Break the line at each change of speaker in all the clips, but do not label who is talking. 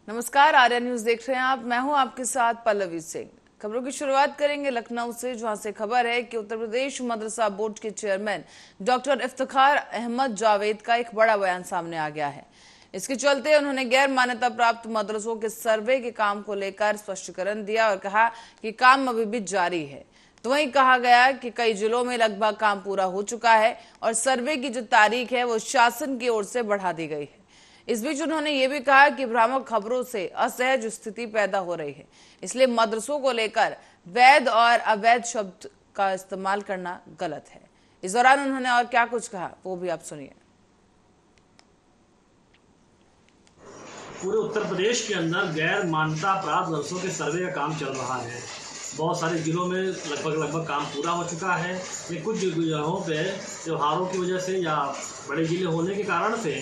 नमस्कार, आर्या न्यूज देख रहे हैं आप। मैं हूं आपके साथ पल्लवी सिंह। खबरों की शुरुआत करेंगे लखनऊ से, जहां से खबर है कि उत्तर प्रदेश मदरसा बोर्ड के चेयरमैन डॉक्टर इफ्तिखार अहमद जावेद का एक बड़ा बयान सामने आ गया है। इसके चलते उन्होंने गैर मान्यता प्राप्त मदरसों के सर्वे के काम को लेकर स्पष्टीकरण दिया और कहा कि काम अभी भी जारी है। तो वहीं कहा गया कि कई जिलों में लगभग काम पूरा हो चुका है और सर्वे की जो तारीख है वो शासन की ओर से बढ़ा दी गई है। इस बीच उन्होंने ये भी कहा कि भ्रामक खबरों से असहज स्थिति पैदा हो रही है, इसलिए मदरसों को लेकर वैध और अवैध शब्द का इस्तेमाल करना गलत है। इस दौरान उन्होंने और क्या कुछ कहा वो भी आप सुनिए।
पूरे उत्तर प्रदेश के अंदर गैर मान्यता प्राप्त मदरसों के सर्वे का काम चल रहा है। बहुत सारे जिलों में लगभग काम पूरा हो चुका है। लेकिन कुछ जगहों पे त्योहारों की वजह से या बड़े जिले होने के कारण से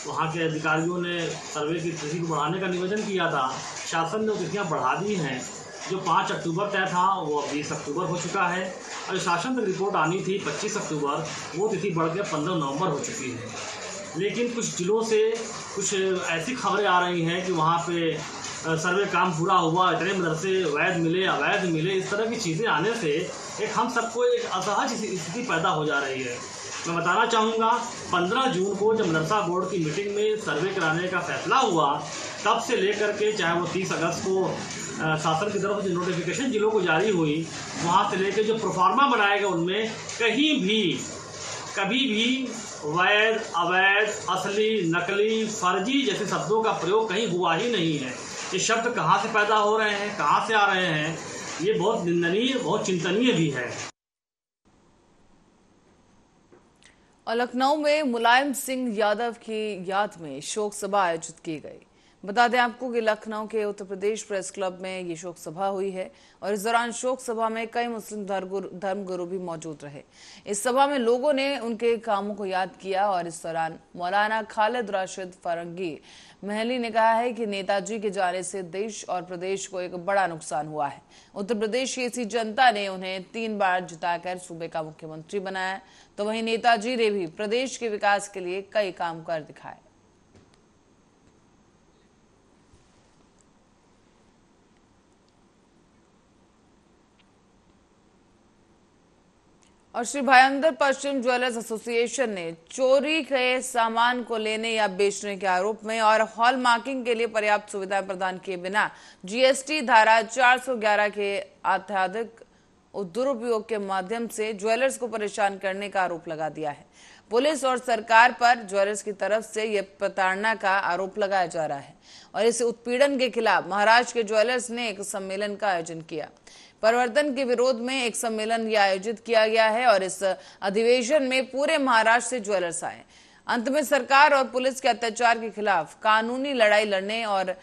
वहाँ के अधिकारियों ने सर्वे की तिथि को बढ़ाने का निवेदन किया था। शासन ने तिथियाँ बढ़ा दी हैं। जो 5 अक्टूबर तय था वो 20 अक्टूबर हो चुका है और शासन तक रिपोर्ट आनी थी 25 अक्टूबर, वो तिथि बढ़ के 15 नवंबर हो चुकी है। लेकिन कुछ जिलों से कुछ ऐसी खबरें आ रही हैं कि वहाँ पे सर्वे काम पूरा हुआ, इतने मदरसे वैध मिले, अवैध मिले, इस तरह की चीज़ें आने से हम सबको एक असहज स्थिति पैदा हो जा रही है। मैं बताना चाहूँगा 15 जून को जब मदरसा बोर्ड की मीटिंग में सर्वे कराने का फैसला हुआ, तब से लेकर के चाहे वो 30 अगस्त को शासन की तरफ से नोटिफिकेशन जिलों को जारी हुई, वहाँ से लेकर जो प्रोफार्मा बनाए गए उनमें कभी भी वैध, अवैध, असली, नकली, फर्जी जैसे शब्दों का प्रयोग कहीं हुआ ही नहीं है। ये शब्द कहाँ से पैदा हो रहे हैं, कहाँ से आ रहे हैं, ये बहुत निंदनीय, बहुत चिंतनीय भी है।
और लखनऊ में मुलायम सिंह यादव की याद में शोक सभा आयोजित की गई। बता दें आपको कि लखनऊ के उत्तर प्रदेश प्रेस क्लब में ये शोक सभा हुई है और इस दौरान शोक सभा में कई मुस्लिम धर्मगुरु भी मौजूद रहे। इस सभा में लोगों ने उनके कामों को याद किया और इस दौरान मौलाना खालिद राशिद फरंगी महली ने कहा है कि नेताजी के जाने से देश और प्रदेश को एक बड़ा नुकसान हुआ है। उत्तर प्रदेश की ऐसी जनता ने उन्हें 3 बार जिताकर सूबे का मुख्यमंत्री बनाया, तो वहीं नेताजी ने भी प्रदेश के विकास के लिए कई काम कर दिखाए। और श्री भायंदर पश्चिम ज्वेलर्स एसोसिएशन ने चोरी के सामान को लेने या बेचने के आरोप में और हॉल मार्किंग के लिए पर्याप्त सुविधाएं प्रदान किए बिना जीएसटी धारा 411 के अत्यधिक दुरुपयोग के माध्यम से ज्वेलर्स को परेशान करने का आरोप लगा दिया है। पुलिस और सरकार पर ज्वेलर्स की तरफ से यह प्रताड़ना का आरोप लगाया जा रहा है और इस उत्पीड़न के खिलाफ महाराष्ट्र के ज्वेलर्स ने एक सम्मेलन का आयोजन किया। परिवर्तन के विरोध में एक सम्मेलन यह आयोजित किया गया है और इस अधिवेशन में पूरे महाराष्ट्र से ज्वेलर्स आए। अंत में सरकार और पुलिस के अत्याचार के खिलाफ कानूनी लड़ाई लड़ने और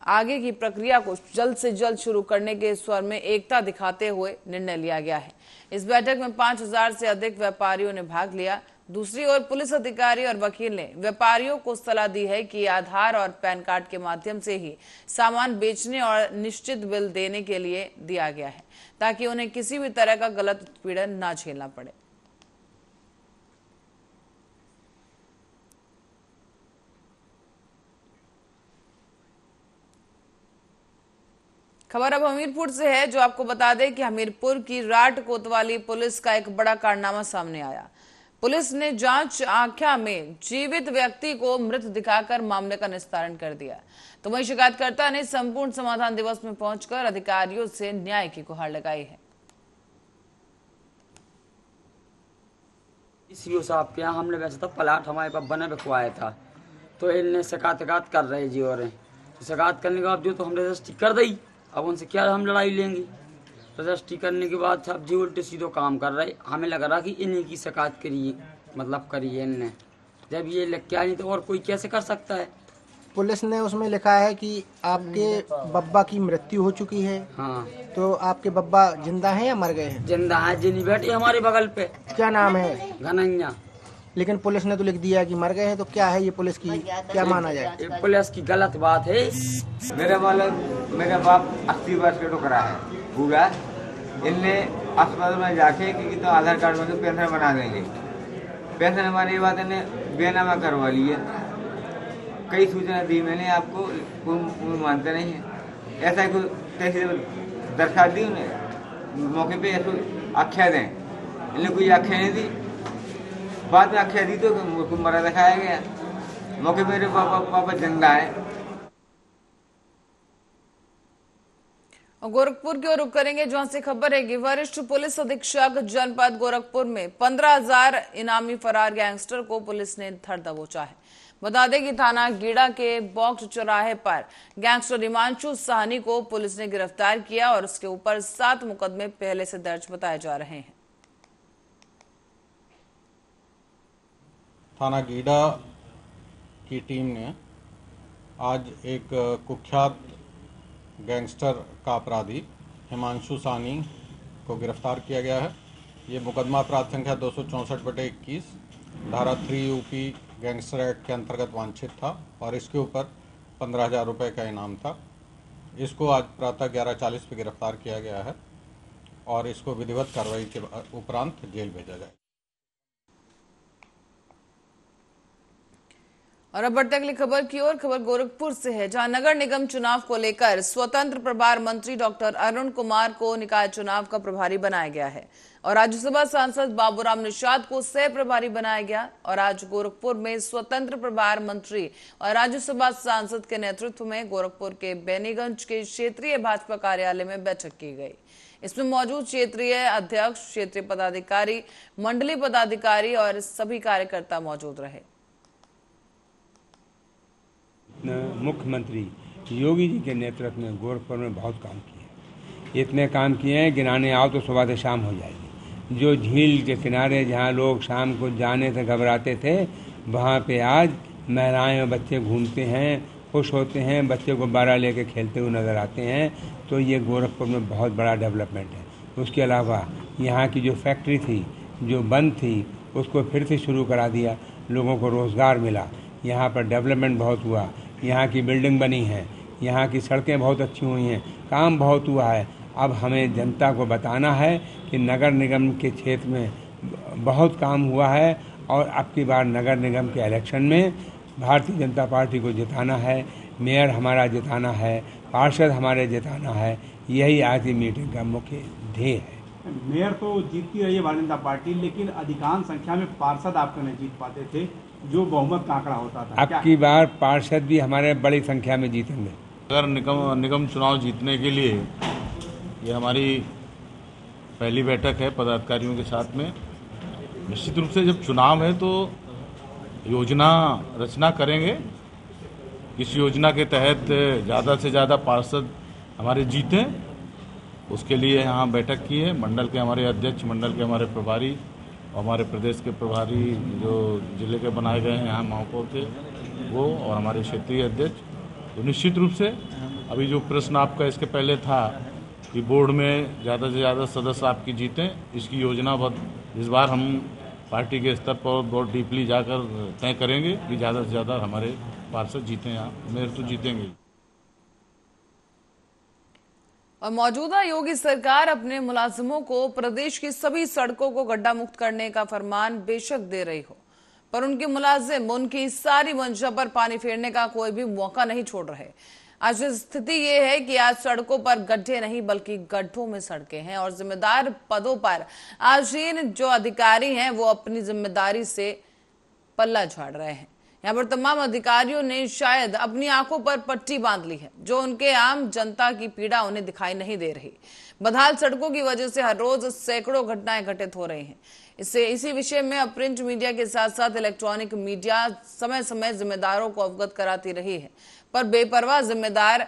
आगे की प्रक्रिया को जल्द से जल्द शुरू करने के स्वर में एकता दिखाते हुए निर्णय लिया गया है। इस बैठक में 5000 से अधिक व्यापारियों ने भाग लिया। दूसरी ओर पुलिस अधिकारी और वकील ने व्यापारियों को सलाह दी है कि आधार और पैन कार्ड के माध्यम से ही सामान बेचने और निश्चित बिल देने के लिए दिया गया है, ताकि उन्हें किसी भी तरह का गलत उत्पीड़न न झेलना पड़े। खबर अब हमीरपुर से है, जो आपको बता दें कि हमीरपुर की राट कोतवाली पुलिस का एक बड़ा कारनामा सामने आया। पुलिस ने जांच आख्या में जीवित व्यक्ति को मृत दिखाकर मामले का निस्तारण कर दिया। तो वहीं शिकायतकर्ता ने संपूर्ण समाधान दिवस में पहुंचकर अधिकारियों से न्याय की गुहार लगाई है।
सीओ साहब के यहाँ हमने वैसे तो प्लाट हमारे पास बना बिकवाया था, तो इनने शिकायत कर रहे जी, और शिकायत करने के बाद जो तो हम रजिस्ट्री कर दी। अब उनसे क्या हम लड़ाई लेंगे। रजिस्ट्री करने के बाद सब जी उल्टे सीधो काम कर रहे। हमें लग रहा कि इन्हीं की शिकायत करिए, मतलब करिए इनने। जब ये लिख के आई तो और कोई कैसे कर सकता है।
पुलिस ने उसमें लिखा है कि आपके बब्बा की मृत्यु हो चुकी है।
हाँ,
तो आपके बब्बा जिंदा हैं या मर गए हैं?
जिंदा है, जिन्हीं बैठे हमारे बगल पे।
क्या नाम है?
घनैया।
लेकिन पुलिस ने तो लिख दिया कि मर गए हैं, तो क्या है ये पुलिस की, क्या माना जाए?
पुलिस की गलत बात है।
मेरा बाप 80 वर्ष का टुकड़ा है पूरा। इनने अस्पताल में जाके कि तो आधार कार्ड में तो पेंशन बना देंगे। पेंशन हमारी बात इन्हें बेनामा करवा लिए। कई सूचना दी मैंने आपको, कोई मानते नहीं है। ऐसा कोई तहसील दरखास्त दी उन्हें मौके पे, ऐसे आख्या दें, इन्हें कोई आख्या नहीं दी। बाद में आख्या दी तो मुझको मरा दिखाया गया। मौके पे मेरे पापा जिंदा है।
और गोरखपुर की ओर रुख करेंगे, जहां से खबर है कि वरिष्ठ पुलिस अधीक्षक जनपद गोरखपुर में 15,000 इनामी फरार गैंगस्टर को पुलिस ने धर दबोचा है। बता दें कि थाना गीड़ा के बॉक्स चौराहे पर गैंगस्टर हिमांशु साहनी को पुलिस ने गिरफ्तार किया और उसके ऊपर 7 मुकदमे पहले से दर्ज बताए जा रहे हैं।
थाना गीड़ा की टीम ने आज एक कुख्यात गैंगस्टर का अपराधी हिमांशु साहनी को गिरफ्तार किया गया है। ये मुकदमा अपराध संख्या 264/21 धारा 3 यूपी गैंगस्टर एक्ट के अंतर्गत वांछित था और इसके ऊपर 15,000 रुपये का इनाम था। इसको आज प्रातः 11:40 पे गिरफ्तार किया गया है और इसको विधिवत कार्रवाई के उपरांत जेल भेजा जाएगा।
और अब बढ़ते अगली खबर की ओर। खबर गोरखपुर से है, जहां नगर निगम चुनाव को लेकर स्वतंत्र प्रभार मंत्री डॉक्टर अरुण कुमार को निकाय चुनाव का प्रभारी बनाया गया है और राज्यसभा सांसद बाबूराम निषाद को सह प्रभारी बनाया गया। और आज गोरखपुर में स्वतंत्र प्रभार मंत्री और राज्यसभा सांसद के नेतृत्व में गोरखपुर के बेनीगंज के क्षेत्रीय भाजपा कार्यालय में बैठक की गई। इसमें मौजूद क्षेत्रीय अध्यक्ष, क्षेत्रीय पदाधिकारी, मंडलीय पदाधिकारी और सभी कार्यकर्ता मौजूद रहे।
मुख्यमंत्री योगी जी के नेतृत्व में गोरखपुर में बहुत काम किए, इतने काम किए हैं गिनाने आओ तो सुबह से शाम हो जाएगी। जो झील के किनारे जहाँ लोग शाम को जाने से घबराते थे, वहाँ पे आज महिलाएं और बच्चे घूमते हैं, खुश होते हैं, बच्चे को बारह लेके खेलते हुए नज़र आते हैं। तो ये गोरखपुर में बहुत बड़ा डेवलपमेंट है। उसके अलावा यहाँ की जो फैक्ट्री थी जो बंद थी उसको फिर से शुरू करा दिया, लोगों को रोज़गार मिला, यहाँ पर डेवलपमेंट बहुत हुआ, यहाँ की बिल्डिंग बनी है, यहाँ की सड़कें बहुत अच्छी हुई हैं, काम बहुत हुआ है। अब हमें जनता को बताना है कि नगर निगम के क्षेत्र में बहुत काम हुआ है और अब की बार नगर निगम के इलेक्शन में भारतीय जनता पार्टी को जिताना है, मेयर हमारा जिताना है, पार्षद हमारे जिताना है। यही आज की मीटिंग का मुख्य ध्येय है।
मेयर तो जीतती रही है भारतीय जनता पार्टी, लेकिन अधिकांश संख्या में पार्षद आपको नहीं जीत पाते थे, जो बहुमत का आंकड़ा होता था।
अब की बार पार्षद भी हमारे बड़ी संख्या में जीतेंगे।
अगर निगम चुनाव जीतने के लिए ये हमारी पहली बैठक है पदाधिकारियों के साथ में। निश्चित रूप से जब चुनाव है तो योजना रचना करेंगे, किस योजना के तहत ज़्यादा से ज़्यादा पार्षद हमारे जीतें, उसके लिए यहाँ बैठक की है। मंडल के हमारे अध्यक्ष, मंडल के हमारे प्रभारी और हमारे प्रदेश के प्रभारी जो जिले के बनाए गए हैं यहाँ महापौर के, वो और हमारे क्षेत्रीय अध्यक्ष। तो निश्चित रूप से अभी जो प्रश्न आपका इसके पहले था कि बोर्ड में ज़्यादा से ज़्यादा सदस्य आपकी जीतें, इसकी योजना बहुत इस बार हम पार्टी के स्तर पर बहुत डीपली जाकर तय करेंगे कि ज़्यादा से ज़्यादा हमारे पार्षद जीतें। यहाँ मेयर तो जीतेंगे।
और मौजूदा योगी सरकार अपने मुलाजिमों को प्रदेश की सभी सड़कों को गड्ढा मुक्त करने का फरमान बेशक दे रही हो, पर उनके मुलाजिम उनकी सारी मंशा पर पानी फेरने का कोई भी मौका नहीं छोड़ रहे। आज स्थिति ये है कि आज सड़कों पर गड्ढे नहीं बल्कि गड्ढों में सड़कें हैं और जिम्मेदार पदों पर आसीन जो अधिकारी हैं वो अपनी जिम्मेदारी से पल्ला झाड़ रहे हैं। यहाँ पर तमाम अधिकारियों ने शायद अपनी आंखों पर पट्टी बांध ली है, जो उनके आम जनता की पीड़ा उन्हें दिखाई नहीं दे रही। बदहाल सड़कों की वजह से हर रोज सैकड़ों घटनाएं घटित हो रही हैं। इसी विषय में अब प्रिंट मीडिया के साथ साथ इलेक्ट्रॉनिक मीडिया समय समय जिम्मेदारों को अवगत कराती रही है, पर बेपरवाह जिम्मेदार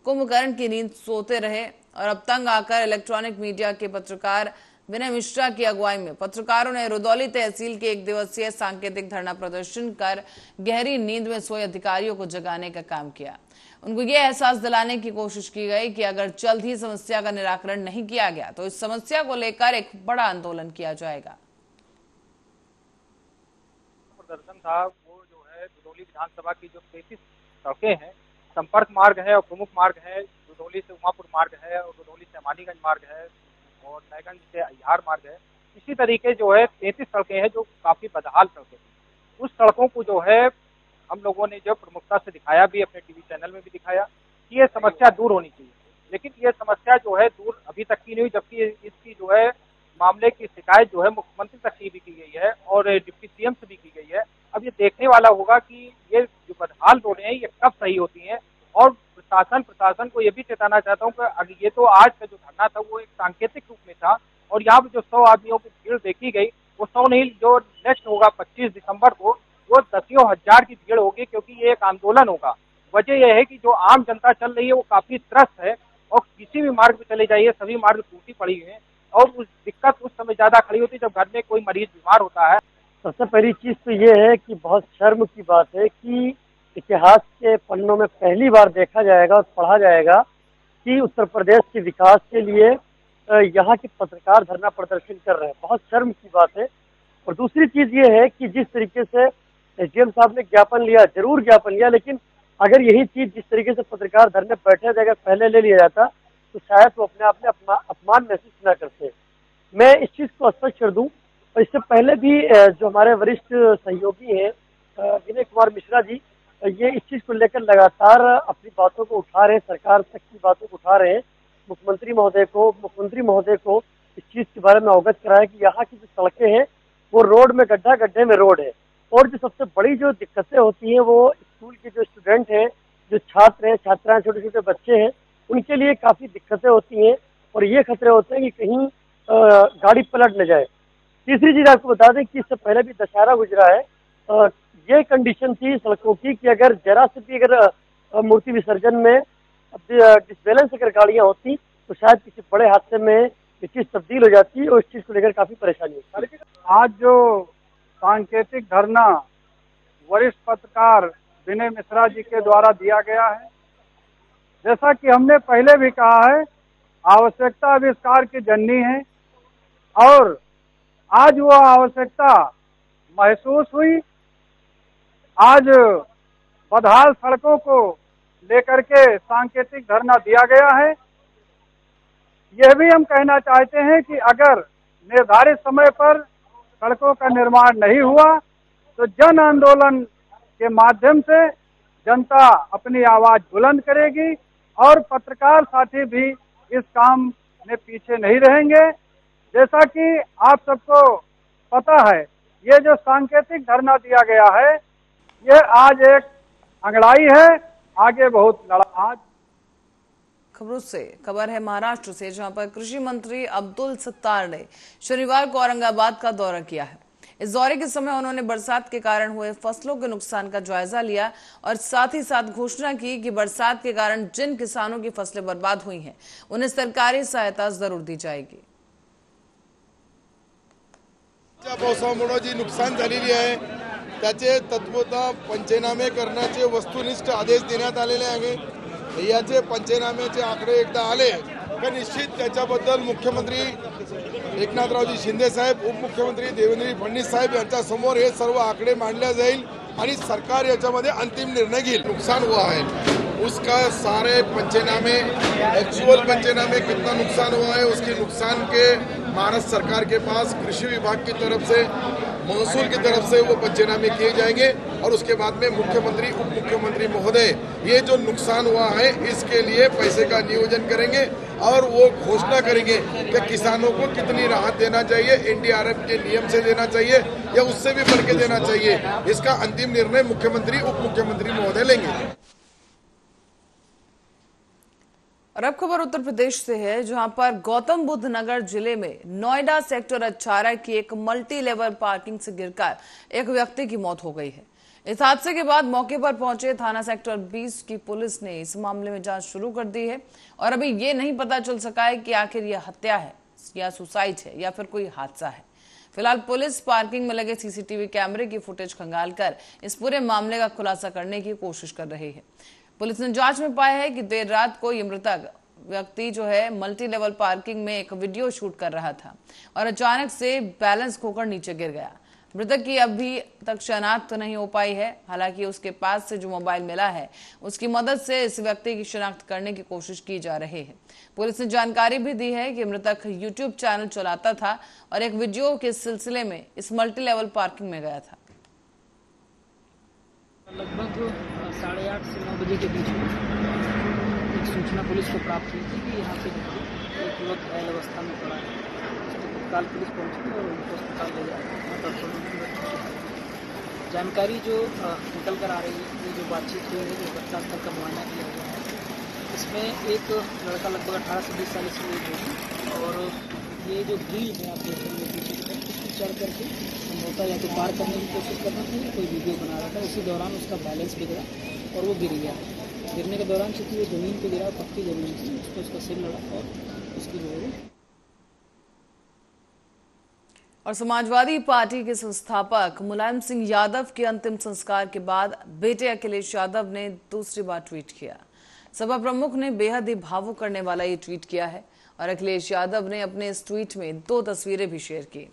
कुंभकर्ण की नींद सोते रहे और अब तंग आकर इलेक्ट्रॉनिक मीडिया के पत्रकार विनय मिश्रा की अगुवाई में पत्रकारों ने रुदौली तहसील के 1 दिवसीय सांकेतिक धरना प्रदर्शन कर गहरी नींद में सोए अधिकारियों को जगाने का काम किया। उनको ये एहसास दिलाने की कोशिश की गई कि अगर जल्द ही समस्या का निराकरण नहीं किया गया तो इस समस्या को लेकर एक बड़ा आंदोलन किया जाएगा।
प्रदर्शन था वो जो है रुदौली विधानसभा की जो 33 सड़कें हैं, संपर्क मार्ग है और प्रमुख मार्ग है, रुदौली से उमापुर मार्ग है और रुदौली से अमानीगंज मार्ग है और नयगंज से अहियार मार्ग है। इसी तरीके जो है 33 सड़कें हैं जो काफी बदहाल सड़कें हैं। उस सड़कों को जो है हम लोगों ने जो प्रमुखता से दिखाया भी, अपने टीवी चैनल में भी दिखाया कि ये समस्या दूर होनी चाहिए। लेकिन ये समस्या जो है दूर अभी तक की नहीं हुई, जबकि इसकी जो है मामले की शिकायत जो है मुख्यमंत्री तक की भी की गई है और डिप्टी सीएम से भी की गई है। अब ये देखने वाला होगा कि ये जो बदहाल रोडें हैं ये कब सही होती हैं। और प्रशासन को ये भी चेताना चाहता हूँ कि अगर ये तो आज का जो धरना था वो एक सांकेतिक रूप में था और यहाँ पे जो 100 आदमियों की भीड़ देखी गई वो 100 नहीं, जो नेक्स्ट होगा 25 दिसंबर को वो दसियों हजार की भीड़ होगी, क्योंकि ये एक आंदोलन होगा। वजह यह है कि जो आम जनता चल रही है वो काफी त्रस्त है और किसी भी मार्ग पे चले जाइए सभी मार्ग टूटी पड़ी हैं और उस दिक्कत उस समय ज्यादा खड़ी होती है जब घर में कोई मरीज बीमार होता है।
सबसे पहली चीज तो ये है कि बहुत शर्म की बात है कि इतिहास के पन्नों में पहली बार देखा जाएगा और पढ़ा जाएगा कि उत्तर प्रदेश के विकास के लिए यहाँ के पत्रकार धरना प्रदर्शन कर रहे हैं। बहुत शर्म की बात है। और दूसरी चीज ये है कि जिस तरीके से एसडीएम साहब ने ज्ञापन लिया, जरूर ज्ञापन लिया, लेकिन अगर यही चीज जिस तरीके से पत्रकार धरने बैठे थे अगर पहले ले लिया जाता तो शायद वो अपने आप में अपमान महसूस न करते। मैं इस चीज को स्पष्ट कर दूं, और इससे पहले भी जो हमारे वरिष्ठ सहयोगी हैं विनय कुमार मिश्रा जी, ये इस चीज को लेकर लगातार अपनी बातों को उठा रहे हैं, सरकार तक की बातों को उठा रहे हैं। मुख्यमंत्री महोदय को इस चीज के बारे में अवगत कराया कि यहाँ की जो सड़कें हैं वो रोड में गड्ढे में रोड है। और जो सबसे बड़ी जो दिक्कतें होती हैं वो स्कूल के जो स्टूडेंट हैं, जो छात्र हैं, छात्राएं, छोटे छोटे बच्चे हैं, उनके लिए काफी दिक्कतें होती हैं और ये खतरे होते हैं कि कहीं गाड़ी पलट न जाए। तीसरी चीज आपको बता दें कि इससे पहले भी दशहरा गुजरा है, ये कंडीशन थी सड़कों की कि अगर जरा से भी अगर मूर्ति विसर्जन में डिसबैलेंस अगर गाड़ियां होती तो शायद किसी बड़े हादसे में ये चीज तब्दील हो जाती और इस चीज को लेकर काफी परेशानी होती।
आज जो सांकेतिक धरना वरिष्ठ पत्रकार विनय मिश्रा जी के द्वारा दिया गया है, जैसा कि हमने पहले भी कहा है, आवश्यकता आविष्कार की जननी है और आज वो आवश्यकता महसूस हुई। आज बदहाल सड़कों को लेकर के सांकेतिक धरना दिया गया है। यह भी हम कहना चाहते हैं कि अगर निर्धारित समय पर सड़कों का निर्माण नहीं हुआ तो जन आंदोलन के माध्यम से जनता अपनी आवाज बुलंद करेगी और पत्रकार साथी भी इस काम में पीछे नहीं रहेंगे। जैसा कि आप सबको पता है, ये जो सांकेतिक धरना दिया गया है ये आज एक अंगड़ाई है, आगे बहुत लड़ा। आज
खबरों से खबर है महाराष्ट्र से, जहां पर कृषि मंत्री अब्दुल सत्तार ने शनिवार को औरंगाबाद का दौरा किया है। इस दौरे के समय उन्होंने बरसात के कारण हुए फसलों के नुकसान का जायजा लिया और साथ ही साथ घोषणा की कि बरसात के कारण जिन किसानों की फसलें बर्बाद हुई हैं उन्हें सरकारी सहायता जरूर दी जाएगी।
पावसामुळे जी नुकसान झालेली आहे त्याचे तत्वतः पंचनामे करण्याचे वस्तुनिष्ठ आदेश देण्यात आलेले आहेत। याचे पंचनाम्याचे आकडे एकदा आले तर निश्चित त्याच्याबद्दल मुख्यमंत्री एकनाथरावजी शिंदे साहेब, उपमुख्यमंत्री देवेंद्र फडणवीस साहेब यांच्या समोर हे सर्व आकडे मांडले जाईल आणि सरकार याच्यामध्ये अंतिम निर्णय घेईल। नुकसान हुआ है उसका सारे पंचनामे, एक्चुअल पंचनामे कितना नुकसान हुआ है उसके नुकसान के महाराष्ट्र सरकार के पास कृषि विभाग की तरफ से, महसूल की तरफ से वो पंचनामे किए जाएंगे और उसके बाद में मुख्यमंत्री, उप मुख्यमंत्री महोदय ये जो नुकसान हुआ है इसके लिए पैसे का नियोजन करेंगे और वो घोषणा करेंगे कि किसानों को कितनी राहत देना चाहिए, एनडीआरएफ के नियम से देना चाहिए या उससे भी बढ़ के देना चाहिए। इसका अंतिम निर्णय मुख्यमंत्री, उप मुख्यमंत्री महोदय लेंगे।
और अब खबर उत्तर प्रदेश से है, जहां पर गौतम बुद्ध नगर जिले में नोएडा सेक्टर 18 की एक मल्टी लेवल पार्किंग से गिरकर एक व्यक्ति की मौत हो गई है। इस हादसे के बाद मौके पर पहुंचे थाना सेक्टर 20 की पुलिस ने इस मामले में जांच शुरू कर दी है और अभी ये नहीं पता चल सका है कि आखिर यह हत्या है या सुसाइड है या फिर कोई हादसा है। फिलहाल पुलिस पार्किंग में लगे सीसीटीवी कैमरे की फुटेज खंगालकर इस पूरे मामले का खुलासा करने की कोशिश कर रही है। पुलिस ने जांच में पाया है कि देर रात को ये मृतक व्यक्ति जो है मल्टी लेवल पार्किंग में एक वीडियो शूट कर रहा था और अचानक से बैलेंस खोकर नीचे गिर गया। मृतक की अभी तक शनाख्त नहीं हो पाई है। हालांकि उसके पास से जो मोबाइल मिला है उसकी मदद से इस व्यक्ति की शनाख्त करने की कोशिश की जा रही है। पुलिस ने जानकारी भी दी है कि मृतक यूट्यूब चैनल चलाता था और एक वीडियो के सिलसिले में इस मल्टी लेवल पार्किंग में गया था।
लगभग 8 से 9 बजे के बीच में एक सूचना पुलिस को प्राप्त हुई थी कि यहाँ पे एक युवक घायल अवस्था में पड़ा है। तत्काल पुलिस पहुंची और उनको अस्पताल ले जाया। जानकारी जो निकल कर आ रही है, ये जो बातचीत हुई है, जो घटनास्थल का मुआयना किया गया है, इसमें एक लड़का लगभग 18 से 20 साल इसमें होगी और ये जो ग्रिल है आप देख रहे हैं पीछे की तरफ, उसको चढ़ करके संभवतः या तो पार करने की कोशिश कर रहा था या कोई वीडियो बना रहा था। उसी दौरान उसका बैलेंस बिगड़ा और वो गिर गया। गिरने के दौरान चूँकि वो ज़मीन पर गिरा, पक्की ज़मीन थी, उसको उसका सिर लड़ा और उसकी जो है।
और समाजवादी पार्टी के संस्थापक मुलायम सिंह यादव के अंतिम संस्कार के बाद बेटे अखिलेश यादव ने दूसरी बार ट्वीट किया। सपा प्रमुख ने बेहद ही भावुक करने वाला ये ट्वीट किया है और अखिलेश यादव ने अपने इस ट्वीट में 2 तस्वीरें भी शेयर की।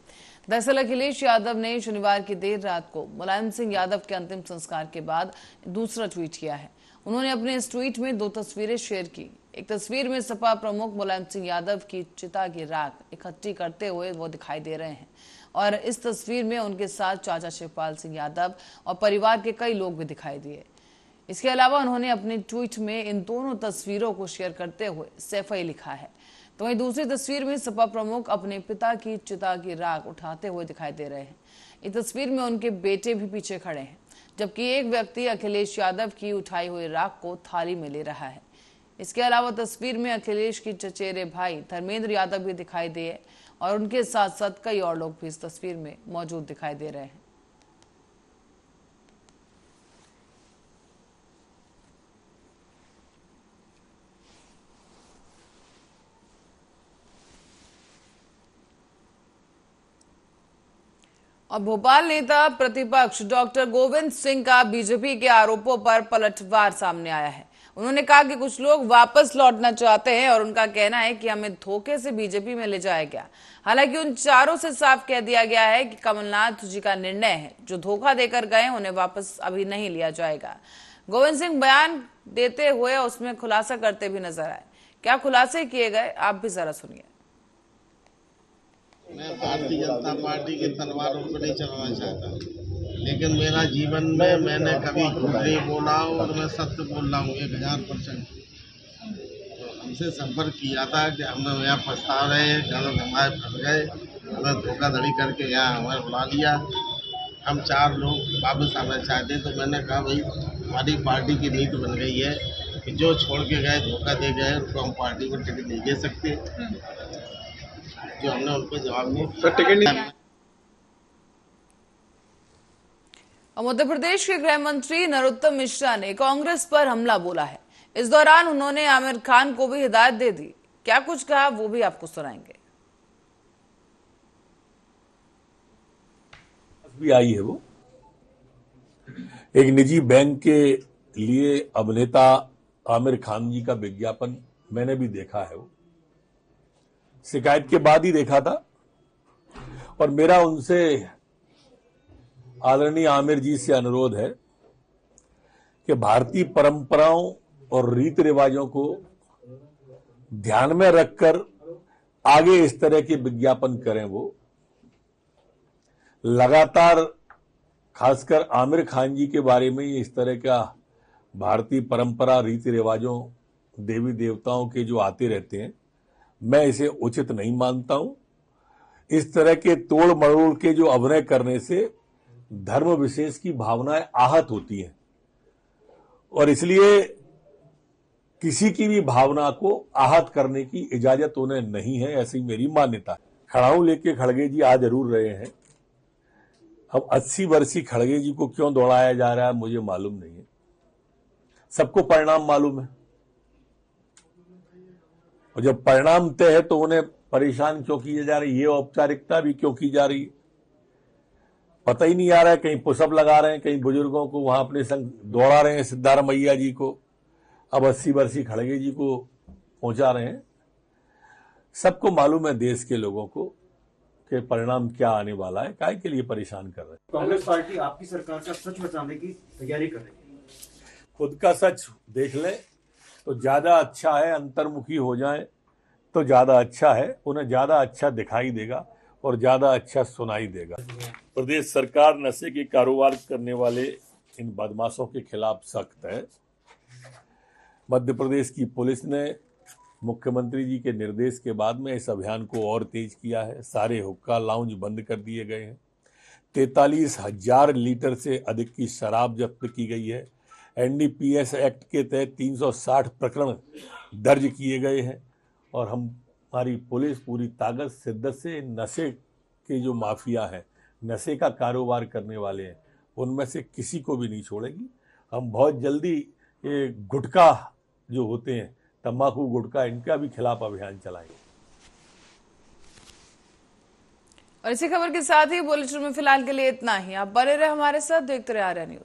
दरअसल अखिलेश यादव ने शनिवार की देर रात को मुलायम सिंह यादव के अंतिम संस्कार के बाद दूसरा ट्वीट किया है। उन्होंने अपने इस ट्वीट में 2 तस्वीरें शेयर की। एक तस्वीर में सपा प्रमुख मुलायम सिंह यादव की चिता की राख इकट्ठी करते हुए वो दिखाई दे रहे हैं और इस तस्वीर में उनके साथ चाचा शिवपाल सिंह यादव और परिवार के कई लोग भी दिखाई दिए। इसके अलावा उन्होंने अपने ट्वीट में इन दोनों तस्वीरों को शेयर करते हुए सैफई लिखा है। तो वहीं दूसरी तस्वीर में सपा प्रमुख अपने पिता की चिता की राख उठाते हुए दिखाई दे रहे हैं। इस तस्वीर में उनके बेटे भी पीछे खड़े हैं, जबकि एक व्यक्ति अखिलेश यादव की उठाई हुई राख को थाली में ले रहा है। इसके अलावा तस्वीर में अखिलेश की चचेरे भाई धर्मेंद्र यादव भी दिखाई दिए और उनके साथ साथ कई और लोग भी इस तस्वीर में मौजूद दिखाई दे रहे हैं। और भोपाल नेता प्रतिपक्ष डॉक्टर गोविंद सिंह का बीजेपी के आरोपों पर पलटवार सामने आया है। उन्होंने कहा कि कुछ लोग वापस लौटना चाहते हैं और उनका कहना है कि हमें धोखे से बीजेपी में ले जाया गया। हालांकि उन चारों से साफ कह दिया गया है कि कमलनाथ जी का निर्णय है, जो धोखा देकर गए उन्हें वापस अभी नहीं लिया जाएगा। गोविंद सिंह बयान देते हुए उसमें खुलासा करते भी नजर आए। क्या खुलासे किए गए आप भी जरा सुनिए।
मैं भारतीय जनता पार्टी के तलवारों को नहीं चलाना चाहता, लेकिन मेरा जीवन में मैंने कभी झूठ नहीं बोला और मैं सत्य बोल रहा हूँ 1000%। तो हमसे संपर्क किया था कि हम यहाँ फंसा रहे हैं, गलत हमारे फंस गए, हमें धोखाधड़ी करके यहाँ हमें बुला लिया, हम 4 लोग वापस आना चाहते। तो मैंने कहा भाई हमारी पार्टी की नीति बन गई है कि जो छोड़ के गए, धोखा दे गए, उनको हम पार्टी को टिकट नहीं दे सकते। जो हमने उनको जवाब दिया।
मध्य प्रदेश के गृह मंत्री नरोत्तम मिश्रा ने कांग्रेस पर हमला बोला है। इस दौरान उन्होंने आमिर खान को भी हिदायत दे दी। क्या कुछ कहा वो भी आपको सुनाएंगे।
भी आई है वो एक निजी बैंक के लिए अभिनेता आमिर खान जी का विज्ञापन मैंने भी देखा है। वो शिकायत के बाद ही देखा था और मेरा उनसे आदरणीय आमिर जी से अनुरोध है कि भारतीय परंपराओं और रीति रिवाजों को ध्यान में रखकर आगे इस तरह के विज्ञापन करें। वो लगातार खासकर आमिर खान जी के बारे में इस तरह का भारतीय परंपरा रीति रिवाजों देवी देवताओं के जो आते रहते हैं, मैं इसे उचित नहीं मानता हूं। इस तरह के तोड़ मरोड़ के जो अभिनय करने से धर्म विशेष की भावनाएं आहत होती हैं और इसलिए किसी की भी भावना को आहत करने की इजाजत उन्हें नहीं है, ऐसी मेरी मान्यता है। खड़ाऊ लेके खड़गे जी आ जरूर रहे हैं। अब 80 वर्षीय खड़गे जी को क्यों दौड़ाया जा रहा है मुझे मालूम नहीं है। सबको परिणाम मालूम है और जब परिणाम तय है तो उन्हें परेशान क्यों किए जा रही है, ये औपचारिकता भी क्यों की जा रही है, पता ही नहीं आ रहा है। कहीं पुशअप लगा रहे हैं, कहीं बुजुर्गों को वहां अपने संग दौड़ा रहे हैं, सिद्धार्थ मैया जी को, अब 80 वर्षीय खड़गे जी को पहुंचा रहे हैं। सबको मालूम है देश के लोगों को कि परिणाम क्या आने वाला है, काहे के लिए परेशान कर रहे हैं।
कांग्रेस पार्टी आपकी सरकार का सच बताने की तैयारी कर रही है।
खुद का सच देख ले तो ज्यादा अच्छा है, अंतर्मुखी हो जाए तो ज्यादा अच्छा है, उन्हें ज्यादा अच्छा दिखाई देगा और ज्यादा अच्छा सुनाई देगा। प्रदेश सरकार नशे के कारोबार करने वाले इन बदमाशों के खिलाफ सख्त है। मध्य प्रदेश की पुलिस ने मुख्यमंत्री जी के निर्देश के बाद में इस अभियान को और तेज किया है। सारे हुक्का लाउंज बंद कर दिए गए हैं। 43,000 लीटर से अधिक की शराब जब्त की गई है। एनडीपीएस एक्ट के तहत 360 प्रकरण दर्ज किए गए हैं और हमारी पुलिस पूरी ताकत शिद्दत से नशे के जो माफिया हैं, नशे का कारोबार करने वाले हैं, उनमें से किसी को भी नहीं छोड़ेगी। हम बहुत जल्दी ये गुटखा जो होते हैं, तंबाकू गुटखा, इनका भी खिलाफ अभियान चलाएंगे।
और इसी खबर के साथ ही बुलेटिन में फिलहाल के लिए इतना ही। आप बने रहे हमारे साथ, देखते रहे आर्या न्यूज।